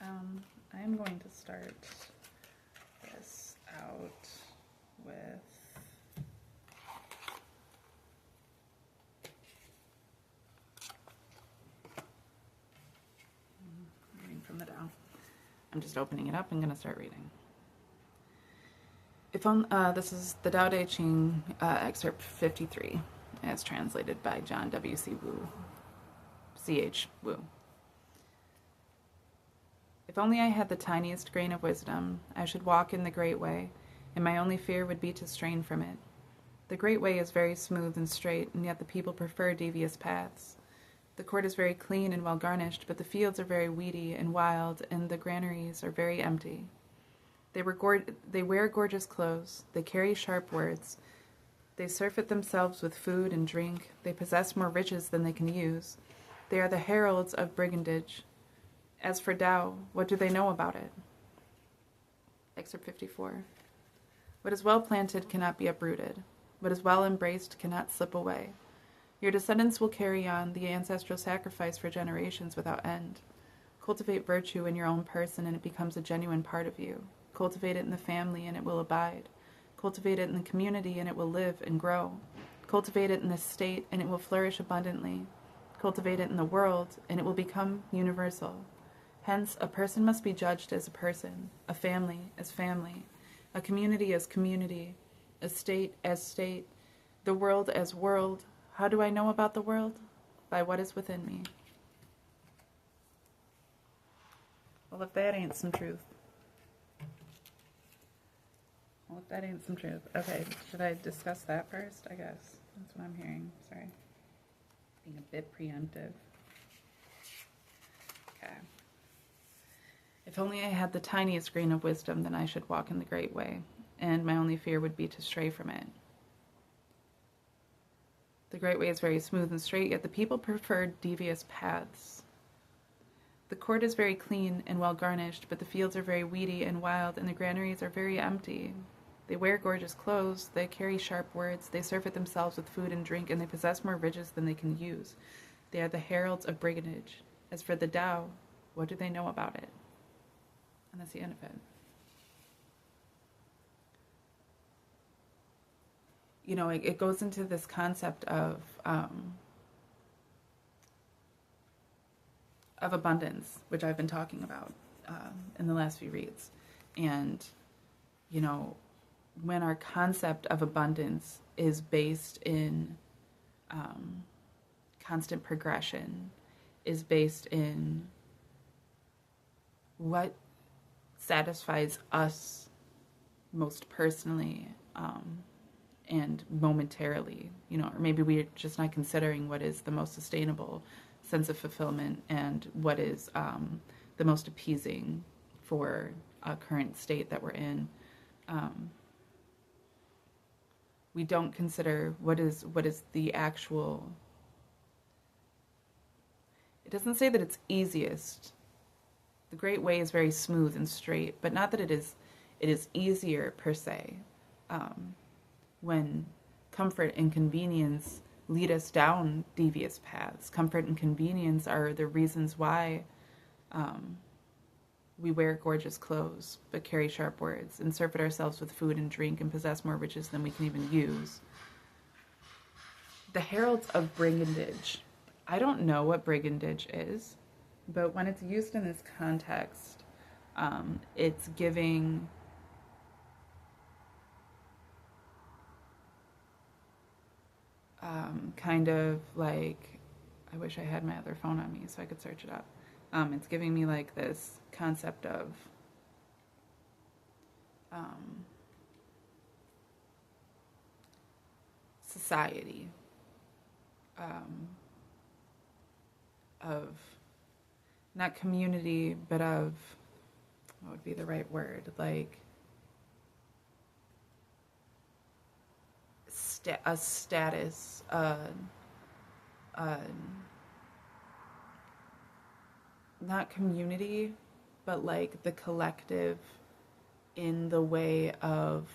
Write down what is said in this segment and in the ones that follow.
I'm going to start this out with reading from the Tao. I'm just opening it up and going to start reading. This is the Tao Te Ching, excerpt 53, as translated by John W.C. Wu, C.H. Wu. If only I had the tiniest grain of wisdom, I should walk in the great way, and my only fear would be to strain from it. The great way is very smooth and straight, and yet the people prefer devious paths. The court is very clean and well garnished, but the fields are very weedy and wild, and the granaries are very empty. They wear gorgeous clothes, they carry sharp words, they surfeit themselves with food and drink, they possess more riches than they can use. They are the heralds of brigandage. As for Tao, what do they know about it? Excerpt 54. What is well planted cannot be uprooted. What is well embraced cannot slip away. Your descendants will carry on the ancestral sacrifice for generations without end. Cultivate virtue in your own person and it becomes a genuine part of you. Cultivate it in the family and it will abide. Cultivate it in the community and it will live and grow. Cultivate it in the state and it will flourish abundantly. Cultivate it in the world and it will become universal. Hence, a person must be judged as a person, a family as family, a community as community, a state as state, the world as world. How do I know about the world? By what is within me. Well, if that ain't some truth. Okay, should I discuss that first? I guess. That's what I'm hearing. Sorry. Being a bit preemptive. Okay. If only I had the tiniest grain of wisdom, then I should walk in the great way, and my only fear would be to stray from it. The great way is very smooth and straight, yet the people prefer devious paths. The court is very clean and well garnished, but the fields are very weedy and wild, and the granaries are very empty. They wear gorgeous clothes, they carry sharp words, they surfeit themselves with food and drink, and they possess more riches than they can use. They are the heralds of brigandage. As for the Tao, what do they know about it? And that's the end of it. You know, it goes into this concept of abundance, which I've been talking about in the last few reads. And, you know, when our concept of abundance is based in constant progression, is based in what satisfies us most personally and momentarily, you know, or maybe we're just not considering what is the most sustainable sense of fulfillment and what is the most appeasing for a current state that we're in. We don't consider what is the actual. It doesn't say that it's easiest. The great way is very smooth and straight, but not that it is easier per se. When comfort and convenience lead us down devious paths, comfort and convenience are the reasons why we wear gorgeous clothes, but carry sharp words, and surfeit ourselves with food and drink, and possess more riches than we can even use. The heralds of brigandage. I don't know what brigandage is, but when it's used in this context, it's giving kind of like, I wish I had my other phone on me so I could search it up. It's giving me like this concept of society, of not community, but of, what would be the right word, like a status, not community, but like the collective in the way of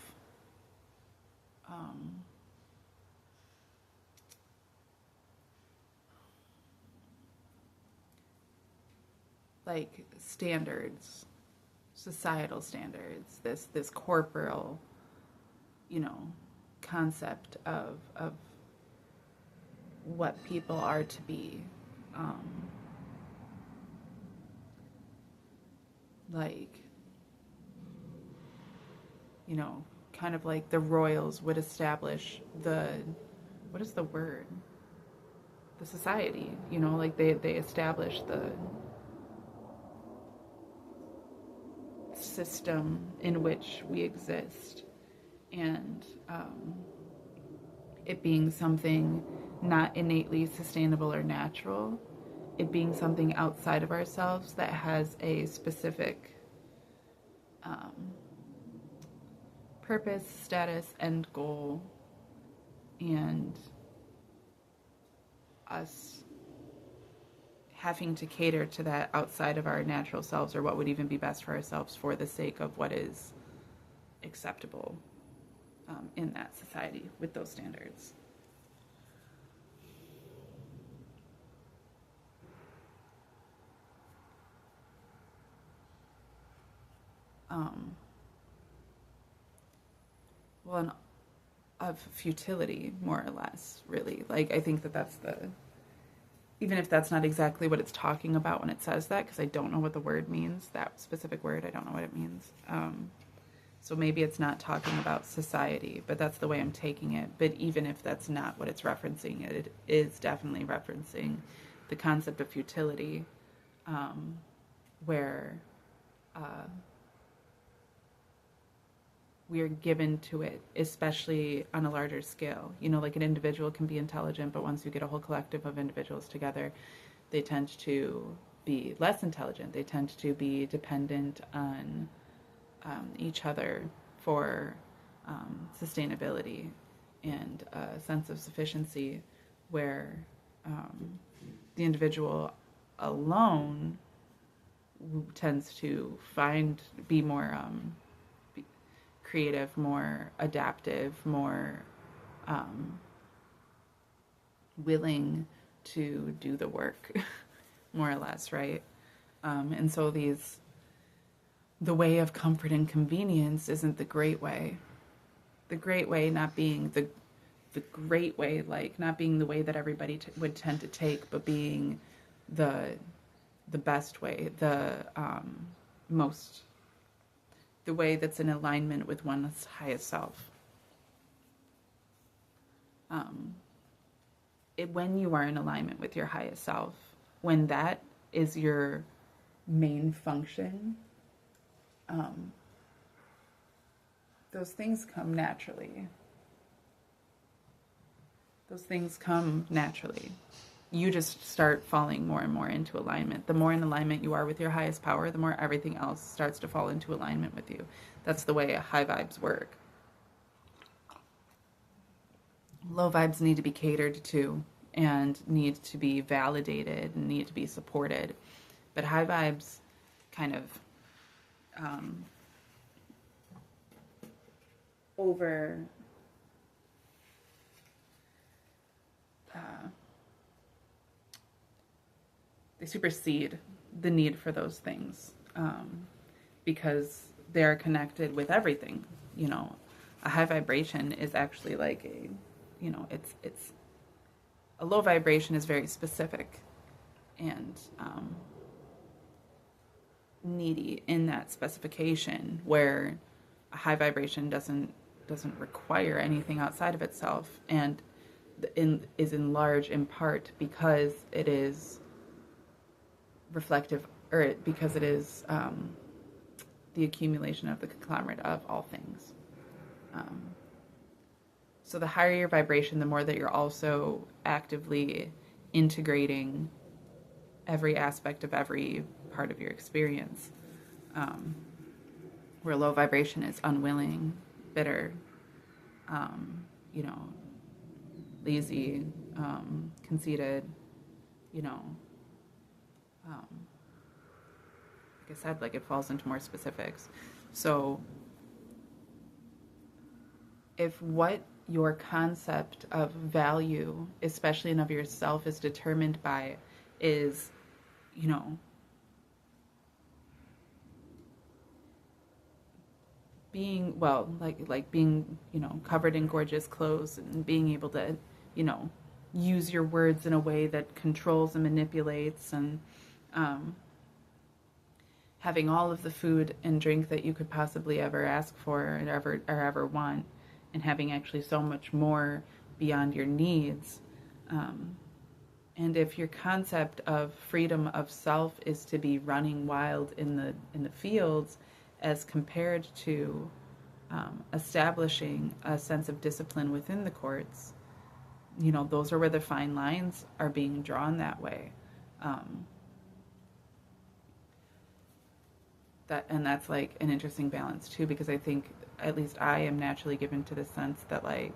like standards, societal standards, this corporeal, concept of what people are to be. Like, kind of like the royals would establish what is the word? The society, like they establish the system in which we exist, and it being something not innately sustainable or natural, it being something outside of ourselves that has a specific purpose, status, end goal, and us having to cater to that outside of our natural selves, or what would even be best for ourselves, for the sake of what is acceptable in that society with those standards. Well, of futility, more or less, really. Like, I think that's even if that's not exactly what it's talking about when it says that, because I don't know what the word means, that specific word, I don't know what it means. So maybe it's not talking about society, but that's the way I'm taking it. But even if that's not what it's referencing, it is definitely referencing the concept of futility, where we are given to it, especially on a larger scale. Like an individual can be intelligent, but once you get a whole collective of individuals together, they tend to be less intelligent. They tend to be dependent on each other for sustainability and a sense of sufficiency, where the individual alone tends to be more creative, more adaptive, more willing to do the work, more or less, right? And so the way of comfort and convenience isn't the great way. The great way not being the great way, like not being the way that everybody would tend to take, but being the best way, the way that's in alignment with one's highest self. When you are in alignment with your highest self, when that is your main function, those things come naturally. You just start falling more and more into alignment. The more in alignment you are with your highest power, the more everything else starts to fall into alignment with you. That's the way high vibes work. Low vibes need to be catered to and need to be validated and need to be supported. But high vibes kind of they supersede the need for those things, because they're connected with everything. A high vibration is actually like it's a low vibration is very specific and needy in that specification, where a high vibration doesn't require anything outside of itself, and is in large in part because it is reflective, or because it is the accumulation of the conglomerate of all things. So the higher your vibration, the more that you're also actively integrating every aspect of every part of your experience. Where low vibration is unwilling, bitter, lazy, conceited, like I said, like it falls into more specifics. So if what your concept of value, especially and of yourself, is determined by is, being, well, like being, covered in gorgeous clothes and being able to, you know, use your words in a way that controls and manipulates, and having all of the food and drink that you could possibly ever ask for or ever want, and having actually so much more beyond your needs. And if your concept of freedom of self is to be running wild in the fields, as compared to establishing a sense of discipline within the courts, those are where the fine lines are being drawn that way. That's like an interesting balance too, because I think, at least I am naturally given to the sense that, like,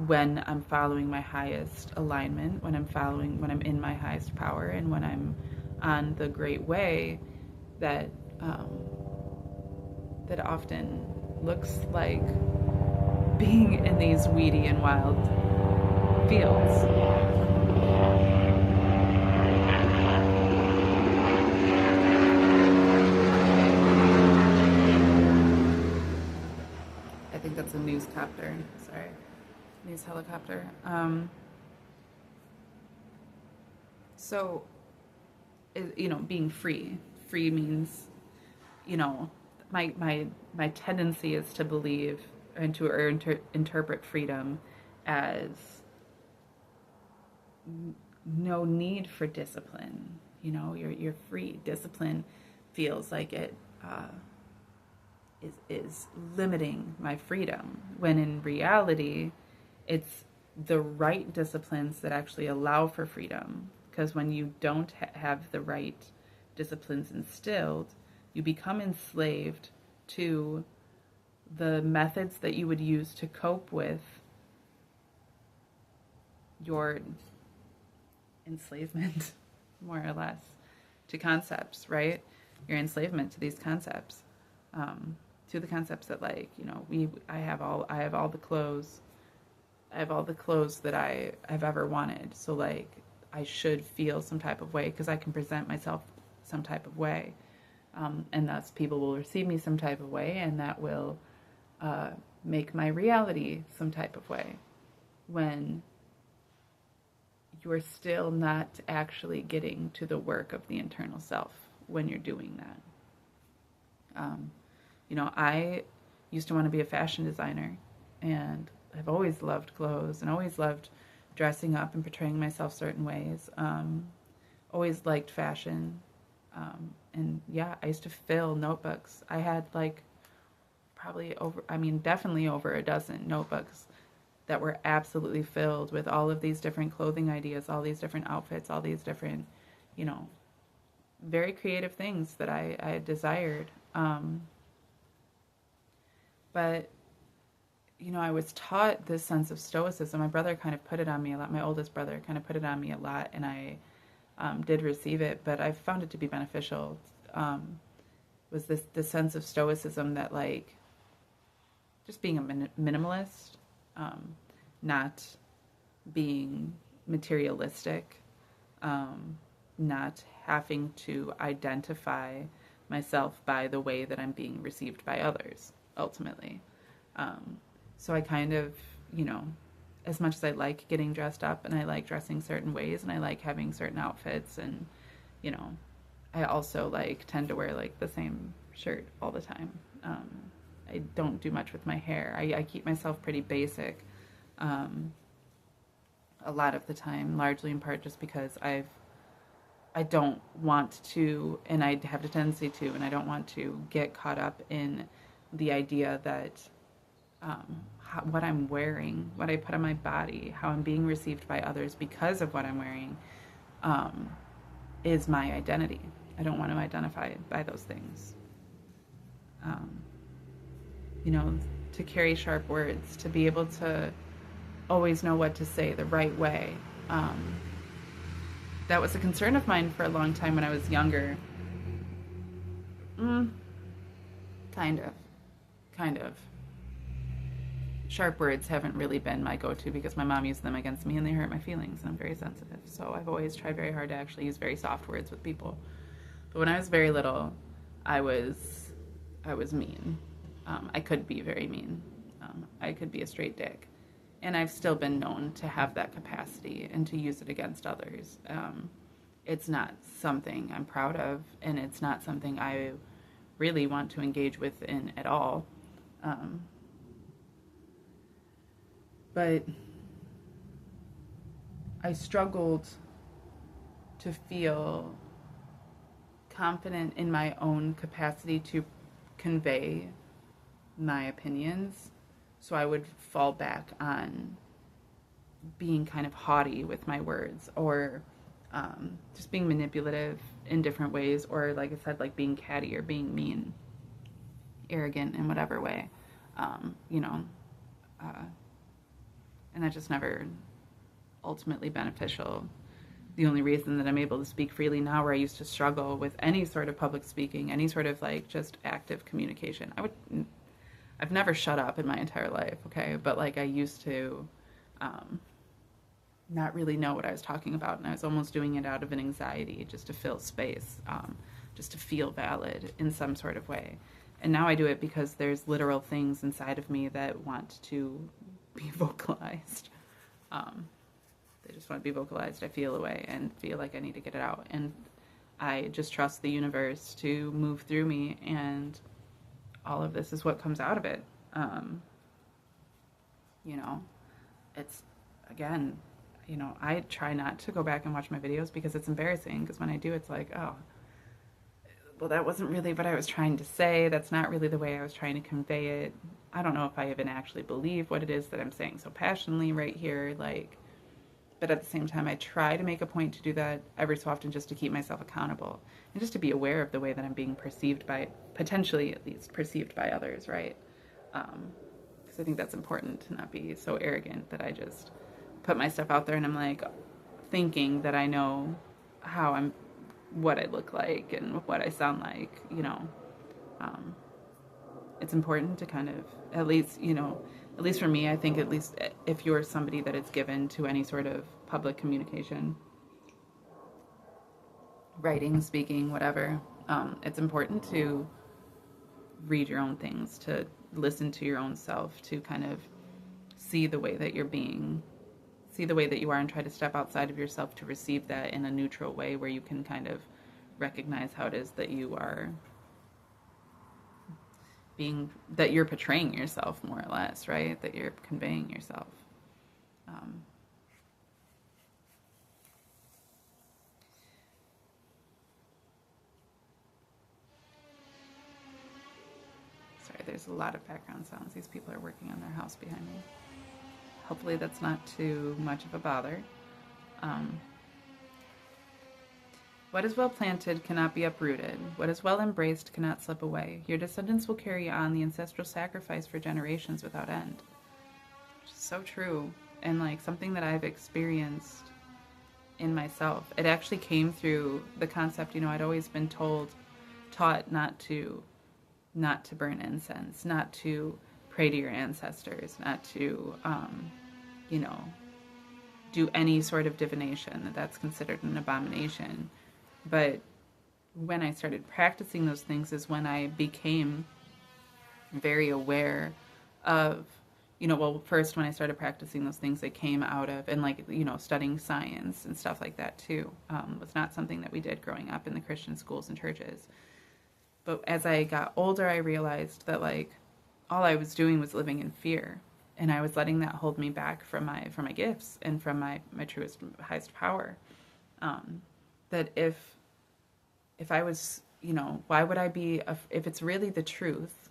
when I'm following my highest alignment, when I'm in my highest power, and when I'm on the great way, that that often looks like being in these weedy and wild fields. I think that's a news copter. Sorry. News helicopter. So, being free. Free means, my tendency is to believe interpret freedom as no need for discipline. You're free. Discipline feels like it is limiting my freedom, when in reality, it's the right disciplines that actually allow for freedom. Because when you don't have the right disciplines instilled, you become enslaved to the methods that you would use to cope with your enslavement, more or less, to concepts, right? Your enslavement to these concepts, to the concepts that, like, I have all the clothes. I have all the clothes that I've ever wanted. So, like, I should feel some type of way because I can present myself some type of way. And thus people will receive me some type of way, and that will make my reality some type of way. When you're still not actually getting to the work of the internal self when you're doing that. I used to want to be a fashion designer, and I've always loved clothes and always loved dressing up and portraying myself certain ways. Always liked fashion. And yeah, I used to fill notebooks. I had definitely over a dozen notebooks that were absolutely filled with all of these different clothing ideas, all these different outfits, all these different, very creative things that I desired. But I was taught this sense of stoicism. My brother kind of put it on me a lot. My oldest brother kind of put it on me a lot, and I did receive it, but I found it to be beneficial. Was this sense of stoicism that, like, just being a minimalist, not being materialistic, not having to identify myself by the way that I'm being received by others, ultimately. So I kind of, as much as I like getting dressed up and I like dressing certain ways and I like having certain outfits, and, I also tend to wear the same shirt all the time. I don't do much with my hair. I keep myself pretty basic a lot of the time, largely in part just because I don't want to, and I have a tendency to, and I don't want to get caught up in the idea that what I'm wearing, what I put on my body, how I'm being received by others because of what I'm wearing, is my identity. I don't want to identify by those things. To carry sharp words, to be able to always know what to say the right way. That was a concern of mine for a long time when I was younger. Kind of. Sharp words haven't really been my go-to because my mom used them against me and they hurt my feelings, and I'm very sensitive. So I've always tried very hard to actually use very soft words with people. But when I was very little, I was I was mean. I could be very mean. I could be a straight dick. And I've still been known to have that capacity and to use it against others. It's not something I'm proud of, and it's not something I really want to engage with in at all. But I struggled to feel confident in my own capacity to convey my opinions, so I would fall back on being kind of haughty with my words, or just being manipulative in different ways, or like I said, like being catty or being mean, arrogant in whatever way, and that just never ultimately beneficial. The only reason that I'm able to speak freely now, where I used to struggle with any sort of public speaking, any sort of like just active communication. I've never shut up in my entire life, okay? But like I used to not really know what I was talking about, and I was almost doing it out of an anxiety just to fill space, just to feel valid in some sort of way. And now I do it because there's literal things inside of me that want to be vocalized. They just want to be vocalized. I feel a way and feel like I need to get it out. And I just trust the universe to move through me, and all of this is what comes out of it. It's, again, I try not to go back and watch my videos because it's embarrassing, because when I do, it's like, oh, well, that wasn't really what I was trying to say. That's not really the way I was trying to convey it. I don't know if I even actually believe what it is that I'm saying so passionately right here, but at the same time, I try to make a point to do that every so often, just to keep myself accountable and just to be aware of the way that I'm being perceived by, potentially at least, perceived by others, right? Because I think that's important, to not be so arrogant that I just put my stuff out there and I'm like thinking that I know what I look like and what I sound like, It's important to kind of, at least for me, I think, at least if you're somebody that is given to any sort of public communication, writing, speaking, whatever, it's important to read your own things, to listen to your own self, to kind of see the way that see the way that you are, and try to step outside of yourself to receive that in a neutral way, where you can kind of recognize how it is that you are that you're portraying yourself, more or less, right? That you're conveying yourself. Sorry, there's a lot of background sounds. These people are working on their house behind me. Hopefully that's not too much of a bother. What is well planted cannot be uprooted. What is well embraced cannot slip away. Your descendants will carry on the ancestral sacrifice for generations without end. Which is so true. And like something that I've experienced in myself. It actually came through the concept, I'd always been taught not to burn incense, not to pray to your ancestors, not to, do any sort of divination. That's considered an abomination. But when I started practicing those things is when I became very aware of, first when I started practicing those things, it came out of, and studying science and stuff like that too, was not something that we did growing up in the Christian schools and churches. But as I got older, I realized that all I was doing was living in fear, and I was letting that hold me back from my gifts and from my truest, highest power. That if I was, why would I be, if it's really the truth,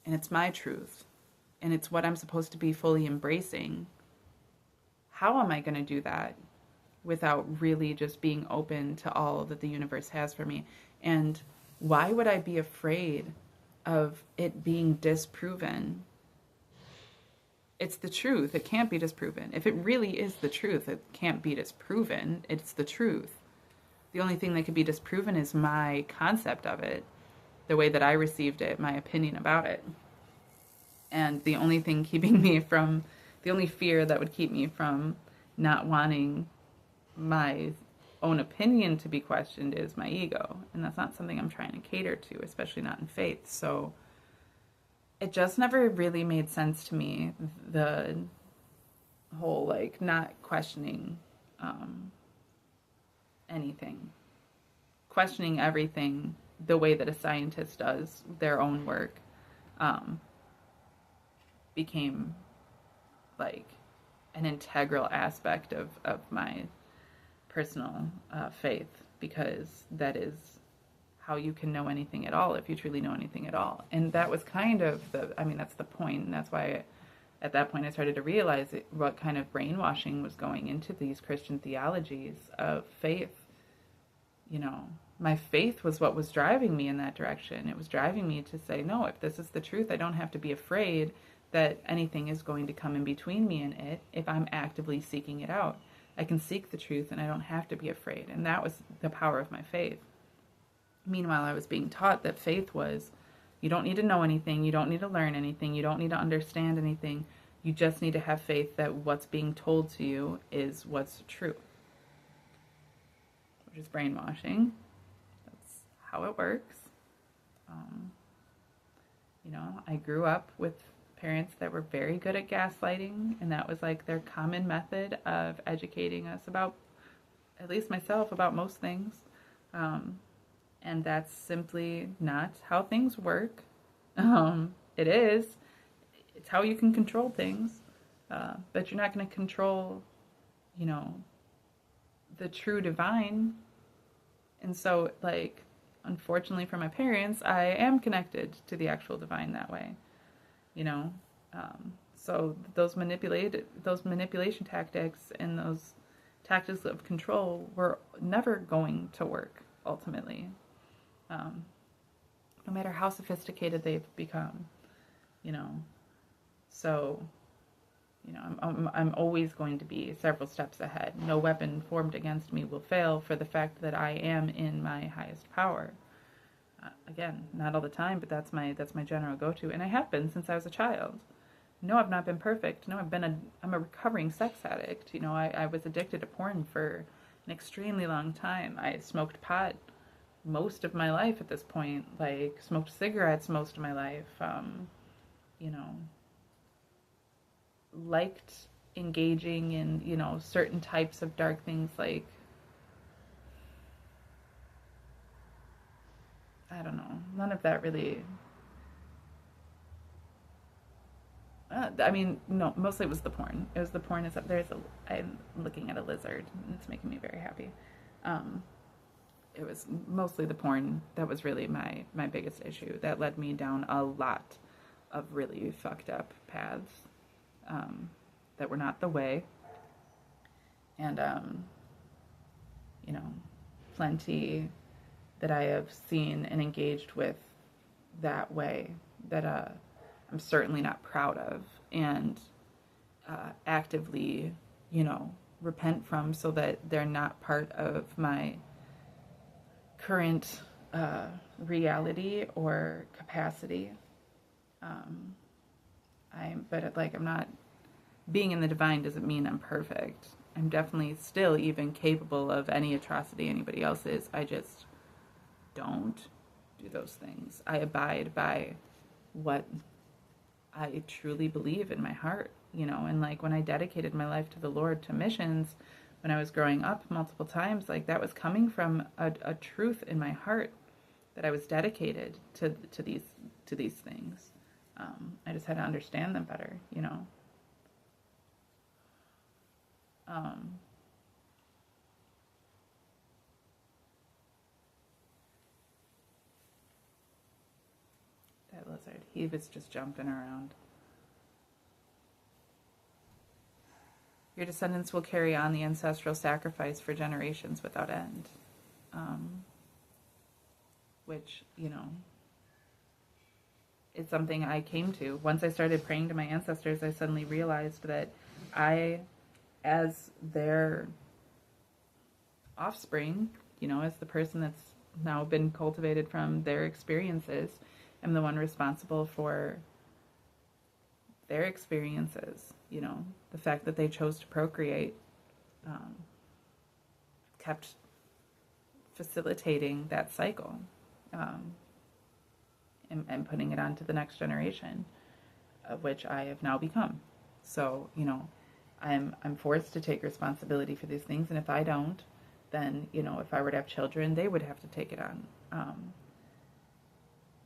and it's my truth, and it's what I'm supposed to be fully embracing, how am I going to do that without really just being open to all that the universe has for me? And why would I be afraid of it being disproven? It's the truth. It can't be disproven. If it really is the truth, it can't be disproven. It's the truth. The only thing that could be disproven is my concept of it, the way that I received it, my opinion about it. And the only thing the only fear that would keep me from not wanting my own opinion to be questioned is my ego. And that's not something I'm trying to cater to, especially not in faith. So it just never really made sense to me, the whole, like, not questioning anything. Questioning everything the way that a scientist does their own work became, like, an integral aspect of my personal faith, because that is how you can know anything at all, if you truly know anything at all. And that was kind of that's the point, and that's why at that point I started to realize what kind of brainwashing was going into these Christian theologies of faith. My faith was what was driving me in that direction. It was driving me to say, no, if this is the truth, I don't have to be afraid that anything is going to come in between me and it if I'm actively seeking it out. I can seek the truth and I don't have to be afraid. And that was the power of my faith. Meanwhile, I was being taught that faith was, you don't need to know anything, you don't need to learn anything, you don't need to understand anything. You just need to have faith that what's being told to you is what's true. Which is brainwashing. That's how it works. I grew up with parents that were very good at gaslighting, and that was like their common method of educating us about, at least myself, about most things. And that's simply not how things work. It is. It's how you can control things, but you're not going to control, the true divine. And so, like, unfortunately for my parents, I am connected to the actual divine that way, So those manipulation tactics and those tactics of control were never going to work ultimately, no matter how sophisticated they've become, So, I'm always going to be several steps ahead. No weapon formed against me will fail for the fact that I am in my highest power. Again, not all the time, but that's my general go-to, and I have been since I was a child. No, I've not been perfect. No, I'm a recovering sex addict. I was addicted to porn for an extremely long time. I smoked pot most of my life at this point, like smoked cigarettes most of my life. Liked engaging in, certain types of dark things, like, I don't know, none of that really, no, mostly it was the porn. It was the porn. I'm looking at a lizard, and it's making me very happy. It was mostly the porn that was really my biggest issue. That led me down a lot of really fucked up paths that were not the way. And, plenty that I have seen and engaged with that way that I'm certainly not proud of, and actively, repent from, so that they're not part of my current reality or capacity. I'm not, being in the divine doesn't mean I'm perfect. I'm definitely still even capable of any atrocity anybody else is. I just don't do those things. I abide by what I truly believe in my heart, and like when I dedicated my life to the Lord, to missions, when I was growing up multiple times, like that was coming from a truth in my heart that I was dedicated to these things. I just had to understand them better, That lizard, he was just jumping around. Your descendants will carry on the ancestral sacrifice for generations without end. Which, is something I came to. Once I started praying to my ancestors, I suddenly realized that I, as their offspring, as the person that's now been cultivated from their experiences, am the one responsible for their experiences. The fact that they chose to procreate kept facilitating that cycle, and putting it on to the next generation, of which I have now become. So, I'm forced to take responsibility for these things, and if I don't, then, if I were to have children, they would have to take it on.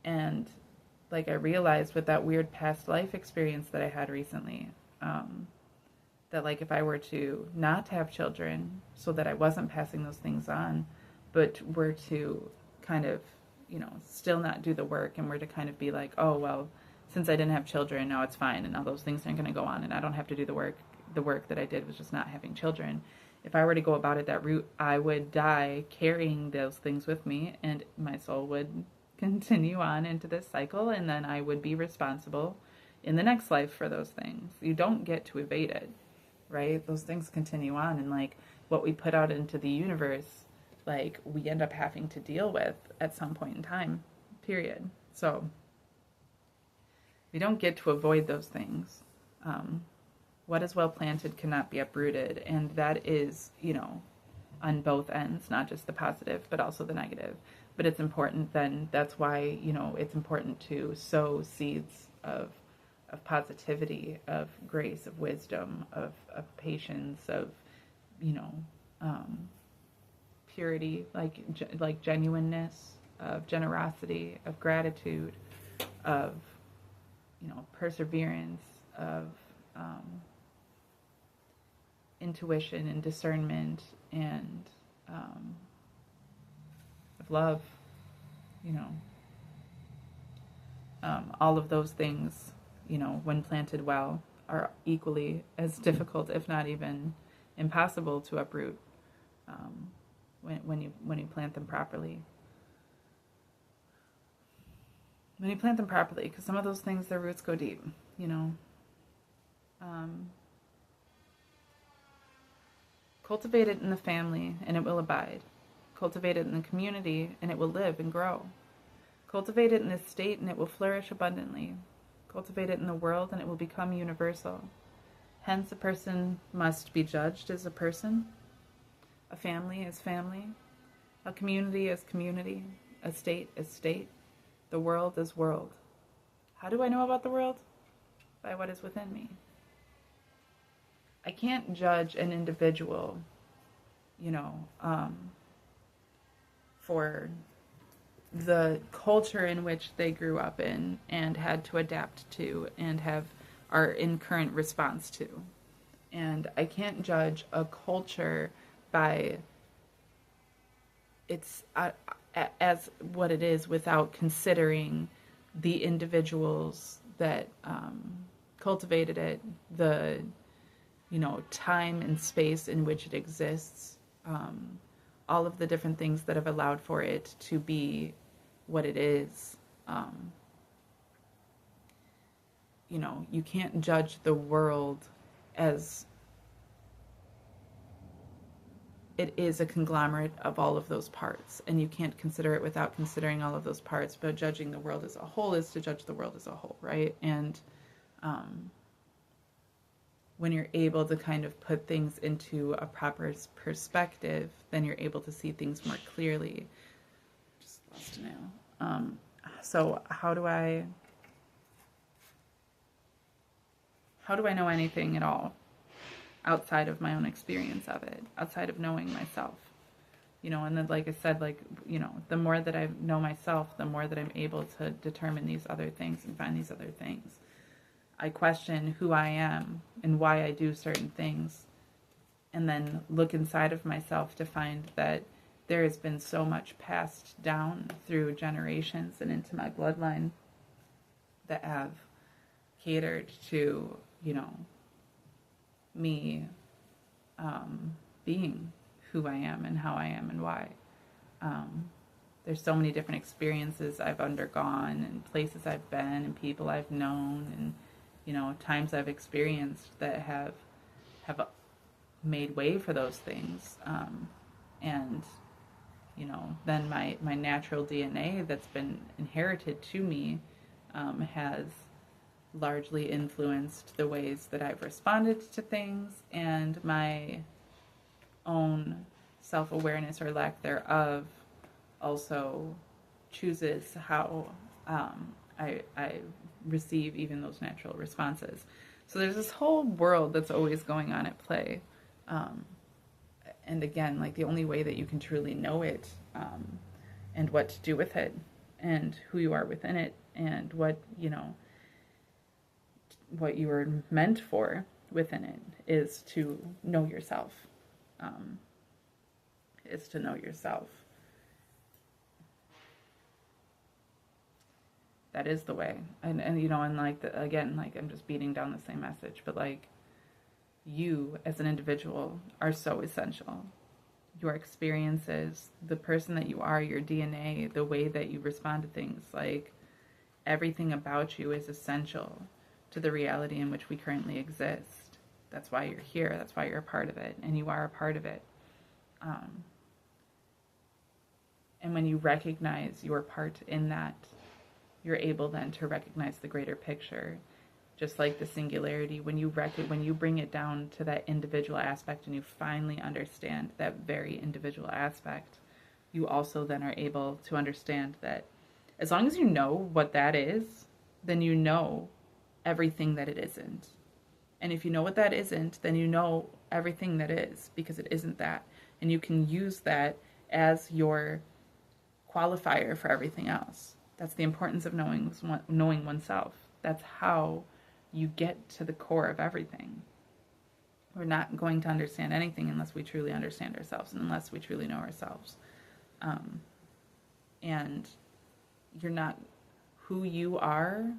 And like I realized with that weird past life experience that I had recently, that like if I were to not have children, so that I wasn't passing those things on, but were to kind of, still not do the work, and were to kind of be like, oh, well, since I didn't have children, now it's fine, and now those things aren't going to go on, and I don't have to do the work. The work that I did was just not having children. If I were to go about it that route, I would die carrying those things with me, and my soul would continue on into this cycle, and then I would be responsible in the next life for those things. You don't get to evade it, right? Those things continue on, and like what we put out into the universe, like we end up having to deal with at some point in time, period. So we don't get to avoid those things. What is well planted cannot be uprooted, and that is, on both ends, not just the positive, but also the negative. But it's important then, that's why, it's important to sow seeds of positivity, of grace, of wisdom, of patience, of, purity, like genuineness, of generosity, of gratitude, of, perseverance, of intuition and discernment, and of love, all of those things, when planted well, are equally as difficult, if not even impossible, to uproot when you plant them properly. When you plant them properly, because some of those things, their roots go deep, Cultivate it in the family, and it will abide. Cultivate it in the community, and it will live and grow. Cultivate it in the state, and it will flourish abundantly. Cultivate it in the world, and it will become universal. Hence, a person must be judged as a person, a family as family, a community as community, a state as state, the world as world. How do I know about the world? By what is within me. I can't judge an individual, for the culture in which they grew up in and had to adapt to and are in current response to. And I can't judge a culture by its as what it is without considering the individuals that cultivated it, the time and space in which it exists, all of the different things that have allowed for it to be what it is. You can't judge the world as it is a conglomerate of all of those parts, and you can't consider it without considering all of those parts. But judging the world as a whole is to judge the world as a whole, right? And when you're able to kind of put things into a proper perspective, then you're able to see things more clearly. Just lost a nail. So how do I know anything at all outside of my own experience of it, outside of knowing myself? And then, like I said, the more that I know myself, the more that I'm able to determine these other things and find these other things. I question who I am and why I do certain things, and then look inside of myself to find that there has been so much passed down through generations and into my bloodline that have catered to, me being who I am and how I am and why. There's so many different experiences I've undergone, and places I've been, and people I've known, and times I've experienced that have made way for those things. And then my natural DNA that's been inherited to me has largely influenced the ways that I've responded to things, and my own self-awareness or lack thereof also chooses how I receive even those natural responses. So there's this whole world that's always going on at play. And again, like the only way that you can truly know it, and what to do with it, and who you are within it, and what, what you were meant for within it, is to know yourself. Is to know yourself. That is the way. And like, again, like, I'm just beating down the same message, but like, you as an individual are so essential. Your experiences, the person that you are, your DNA, the way that you respond to things, like, everything about you is essential to the reality in which we currently exist. That's why you're here. That's why you're a part of it, and you are a part of it. And when you recognize your part in that, you're able then to recognize the greater picture. Just like the singularity, when you bring it down to that individual aspect and you finally understand that very individual aspect, you also then are able to understand that as long as you know what that is, then you know everything that it isn't. And if you know what that isn't, then you know everything that is, because it isn't that. And you can use that as your qualifier for everything else. That's the importance of knowing oneself. That's how you get to the core of everything. We're not going to understand anything unless we truly understand ourselves and unless we truly know ourselves. And you're not who you are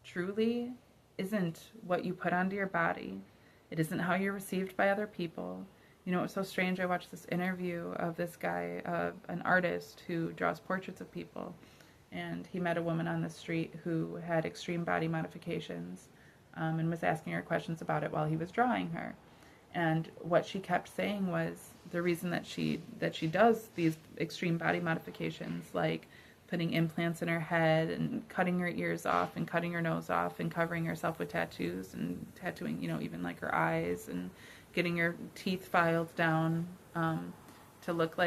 truly isn't what you put onto your body. It isn't how you're received by other people. You know, it was so strange. I watched this interview of this guy, an artist who draws portraits of people. And he met a woman on the street who had extreme body modifications, and was asking her questions about it while he was drawing her. And what she kept saying was the reason that she does these extreme body modifications, like putting implants in her head and cutting her ears off and cutting her nose off and covering herself with tattoos and tattooing, even like her eyes and getting her teeth filed down, to look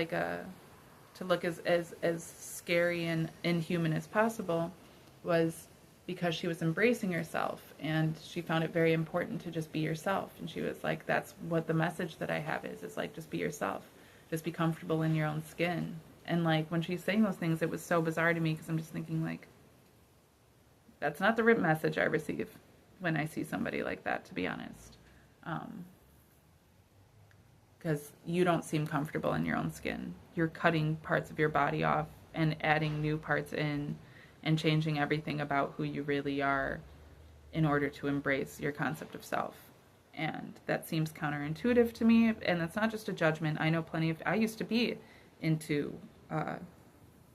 as scary and inhuman as possible, was because she was embracing herself, and she found it very important to just be yourself. And she was like, that's what the message that I have is like, just be yourself, just be comfortable in your own skin. And like, when she's saying those things, it was so bizarre to me, because I'm just thinking, like, that's not the message I receive when I see somebody like that, to be honest. Because you don't seem comfortable in your own skin. You're cutting parts of your body off and adding new parts in and changing everything about who you really are in order to embrace your concept of self. And that seems counterintuitive to me, and that's not just a judgment. I know I used to be into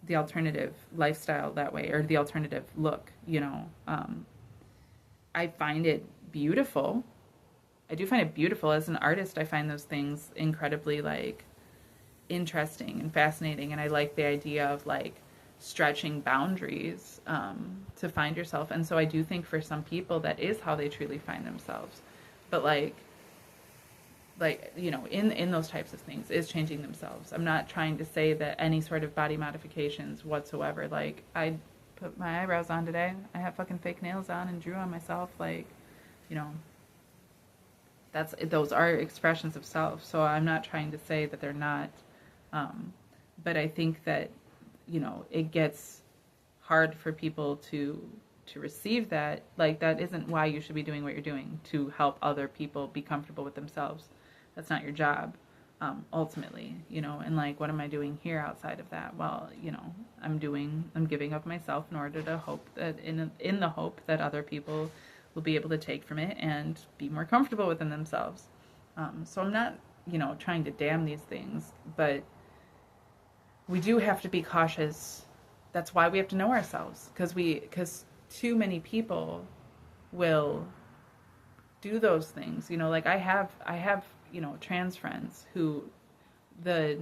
the alternative lifestyle that way, or the alternative look, I find it beautiful. I do find it beautiful. As an artist, I find those things incredibly, like, interesting and fascinating, and I like the idea of, like, stretching boundaries to find yourself. And so I do think for some people that is how they truly find themselves. But like in those types of things is changing themselves. I'm not trying to say that any sort of body modifications whatsoever. Like, I put my eyebrows on today. I have fucking fake nails on and drew on myself. Like, those are expressions of self. So I'm not trying to say that they're not. But I think that, it gets hard for people to receive that. Like, that isn't why you should be doing what you're doing, to help other people be comfortable with themselves. That's not your job, ultimately, and like, what am I doing here outside of that? Well, I'm giving of myself in order to hope that, in the hope that other people will be able to take from it and be more comfortable within themselves. So I'm not, trying to damn these things, but we do have to be cautious. That's why we have to know ourselves, because too many people will do those things. Like, I have trans friends who, the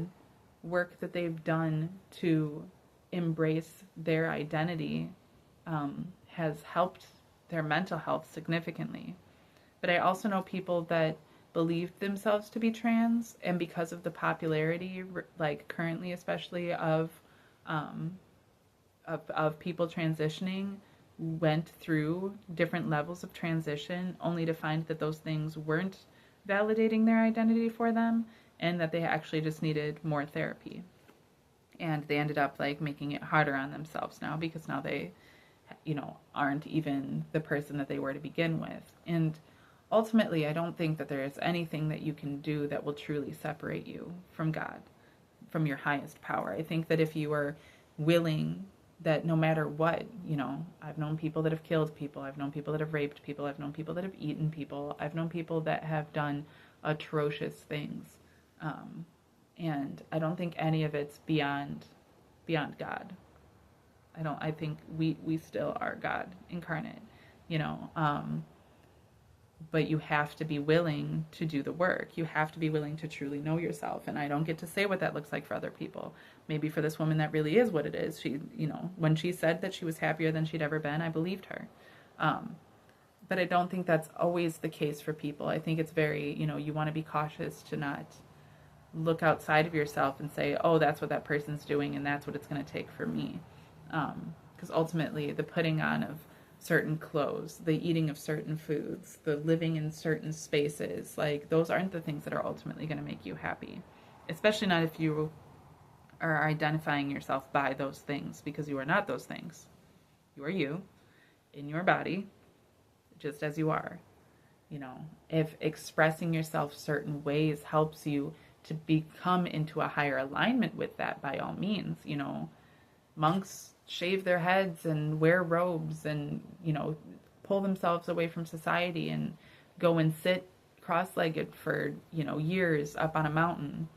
work that they've done to embrace their identity has helped their mental health significantly. But I also know people that believed themselves to be trans, and because of the popularity, like currently especially um, of people transitioning, went through different levels of transition only to find that those things weren't validating their identity for them, and that they actually just needed more therapy. And they ended up like making it harder on themselves now, because now they, aren't even the person that they were to begin with. And ultimately, I don't think that there is anything that you can do that will truly separate you from God, from your highest power. I think that if you are willing, that no matter what, I've known people that have killed people, I've known people that have raped people, I've known people that have eaten people, I've known people that have done atrocious things. And I don't think any of it's beyond God. I think we still are God incarnate, you know. But you have to be willing to do the work. You have to be willing to truly know yourself. And I don't get to say what that looks like for other people. Maybe for this woman that really is what it is. She, when she said that she was happier than she'd ever been, I believed her. But I don't think that's always the case for people. I think it's very, you want to be cautious to not look outside of yourself and say, oh, that's what that person's doing and that's what it's going to take for me. Because ultimately, the putting on of certain clothes, the eating of certain foods, the living in certain spaces, like those aren't the things that are ultimately going to make you happy. Especially not if you are identifying yourself by those things, because you are not those things. You are you in your body, just as you are. If expressing yourself certain ways helps you to become into a higher alignment with that, by all means. Monks shave their heads and wear robes and, pull themselves away from society and go and sit cross-legged for, years up on a mountain.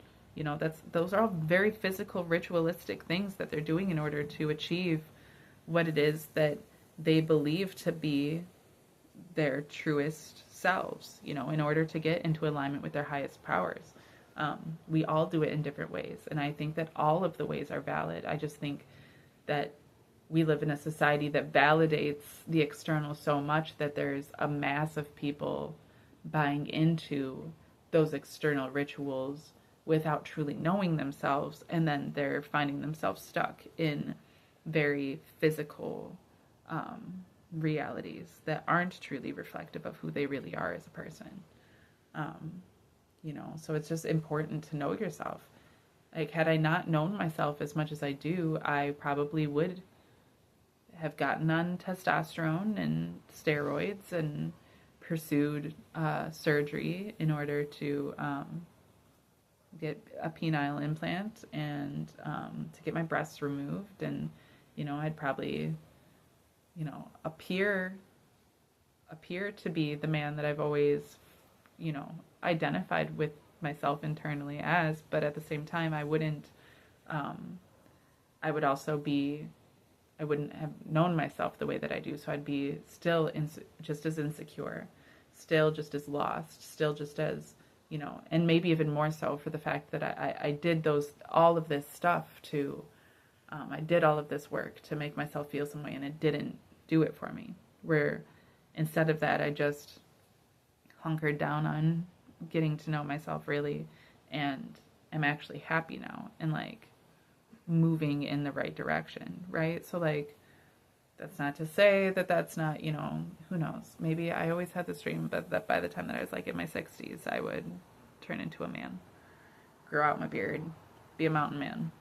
Those are all very physical, ritualistic things that they're doing in order to achieve what it is that they believe to be their truest selves, in order to get into alignment with their highest powers. We all do it in different ways. And I think that all of the ways are valid. I just think that we live in a society that validates the external so much that there's a mass of people buying into those external rituals without truly knowing themselves. And then they're finding themselves stuck in very physical realities that aren't truly reflective of who they really are as a person. So it's just important to know yourself. Like, had I not known myself as much as I do, I probably would have gotten on testosterone and steroids and pursued surgery in order to get a penile implant and to get my breasts removed. And, I'd probably, appear to be the man that I've always, identified with myself internally as, but at the same time, I wouldn't have known myself the way that I do. So I'd be still just as insecure, still just as lost, still just as, and maybe even more so for the fact that I did all of this stuff I did all of this work to make myself feel some way, and it didn't do it for me. Where instead of that, I just hunkered down on getting to know myself really, and I'm actually happy now and like moving in the right direction, right? So like, that's not to say that that's not, who knows? Maybe I always had this dream, but that by the time that I was like in my 60s, I would turn into a man, grow out my beard, be a mountain man.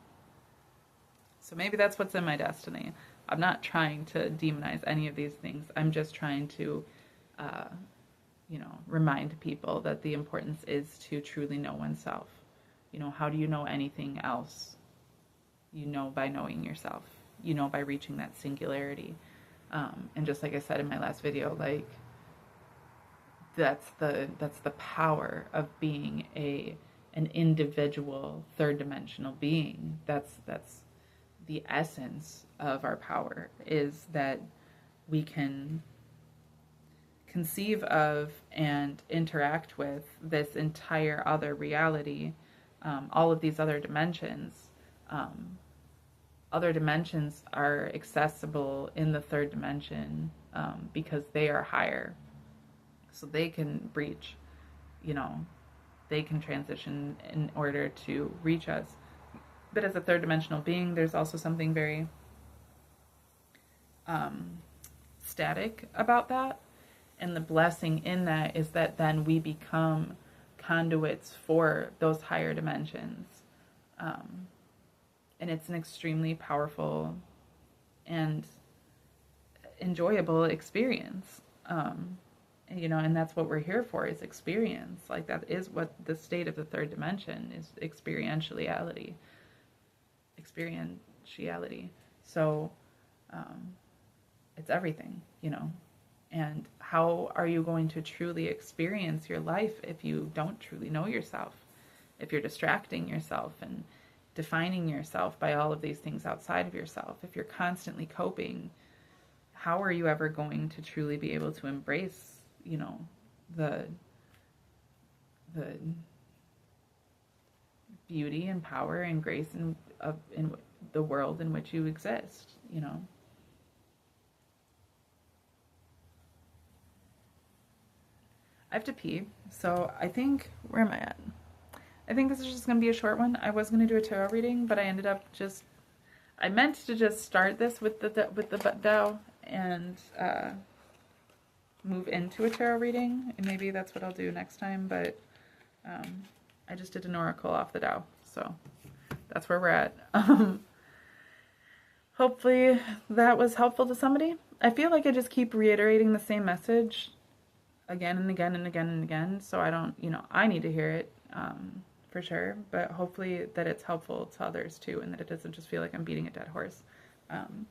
So maybe that's what's in my destiny. I'm not trying to demonize any of these things. I'm just trying to, remind people that the importance is to truly know oneself. How do you know anything else? By knowing yourself. By reaching that singularity. And just like I said in my last video, like that's the power of being an individual third dimensional being. That's the essence of our power, is that we can conceive of and interact with this entire other reality, all of these other dimensions. Other dimensions are accessible in the third dimension because they are higher. So they can reach you know, they can transition in order to reach us. But as a third dimensional being, there's also something very static about that. And the blessing in that is that then we become conduits for those higher dimensions. And it's an extremely powerful and enjoyable experience. And that's what we're here for, is experience. Like, that is what the state of the third dimension is, experientiality. So it's everything, and how are you going to truly experience your life if you don't truly know yourself? If you're distracting yourself and defining yourself by all of these things outside of yourself, if you're constantly coping, how are you ever going to truly be able to embrace, the beauty and power and grace in the world in which you exist, I have to pee, so I think, where am I at? I think this is just going to be a short one. I was going to do a tarot reading, but I ended up I meant to just start this with the Tao and move into a tarot reading, and maybe that's what I'll do next time, but I just did an oracle off the Tao, so that's where we're at. Hopefully that was helpful to somebody. I feel like I just keep reiterating the same message again and again and again and again, so I don't, I need to hear it for sure, but hopefully that it's helpful to others too, and that it doesn't just feel like I'm beating a dead horse. I'm,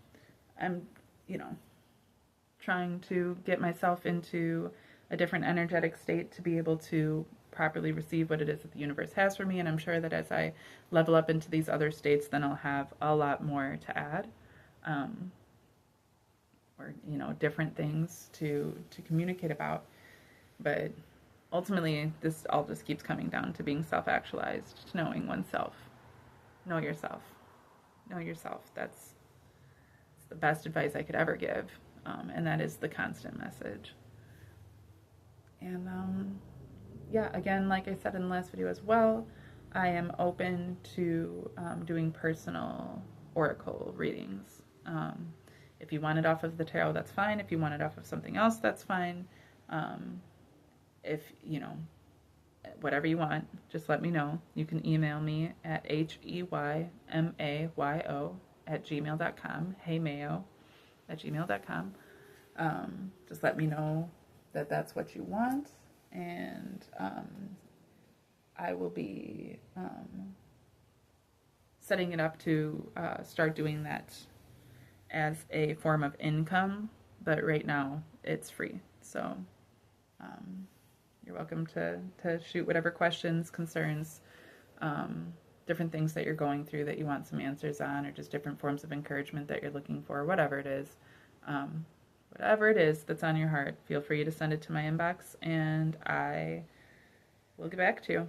trying to get myself into a different energetic state to be able to properly receive what it is that the universe has for me, and I'm sure that as I level up into these other states, then I'll have a lot more to add, or different things to communicate about. But ultimately, this all just keeps coming down to being self-actualized, to knowing oneself. Know yourself. Know yourself. That's the best advice I could ever give, and that is the constant message. And yeah, again, like I said in the last video as well, I am open to doing personal oracle readings. If you want it off of the tarot, that's fine. If you want it off of something else, that's fine. If, whatever you want, just let me know. You can email me at heymayo@gmail.com, heymayo@gmail.com. Just let me know that that's what you want, and I will be setting it up to start doing that as a form of income, but right now it's free. So you're welcome to shoot whatever questions, concerns, different things that you're going through that you want some answers on, or just different forms of encouragement that you're looking for, whatever it is. Whatever it is that's on your heart, feel free to send it to my inbox, and I will get back to you.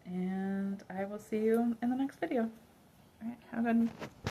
And I will see you in the next video. All right, have a good one.